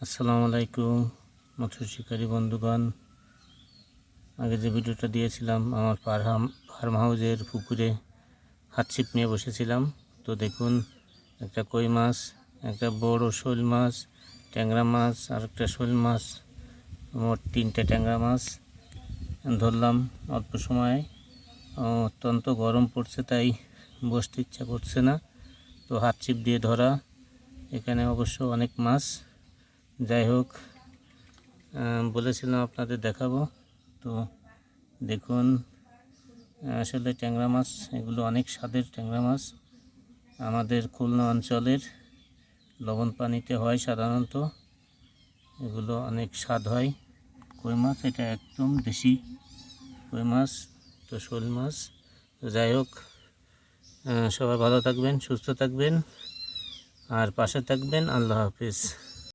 আসসালামু আলাইকুম মৎস্য শিকারী বন্ধুগণ। আগে যে ভিডিওটা দিয়েছিলাম আমার ফার্ম হাউসের পুকুরে হাত ছিপ নিয়ে বসেছিলাম। তো দেখুন, একটা কই মাছ, একটা বড় শোল মাছ, ট্যাংরা মাছ আর একটা শোল মাছ, মোট 3টে ট্যাংরা মাছ ধরলাম অল্প সময়ে। অত্যন্ত গরম পড়ছে, তাই বসতে ইচ্ছা করছে না, তো হাত ছিপ দিয়ে ধরা। এখানে অবশ্য অনেক মাছ, যাই হোক বলেছিলাম আপনাদের দেখাবো। তো দেখুন, আসলে ট্যাংরা মাছ এগুলো অনেক স্বাদের ট্যাংরা মাছ। আমাদের খুলনা অঞ্চলের লবণ পানিতে হয় সাধারণত, এগুলো অনেক স্বাদ হয়। কই মাছ এটা একদম দেশি কই মাছ, তো শোল মাছ। তো যাই হোক, সবাই ভালো থাকবেন, সুস্থ থাকবেন আর পাশে থাকবেন। আল্লাহ হাফিজ।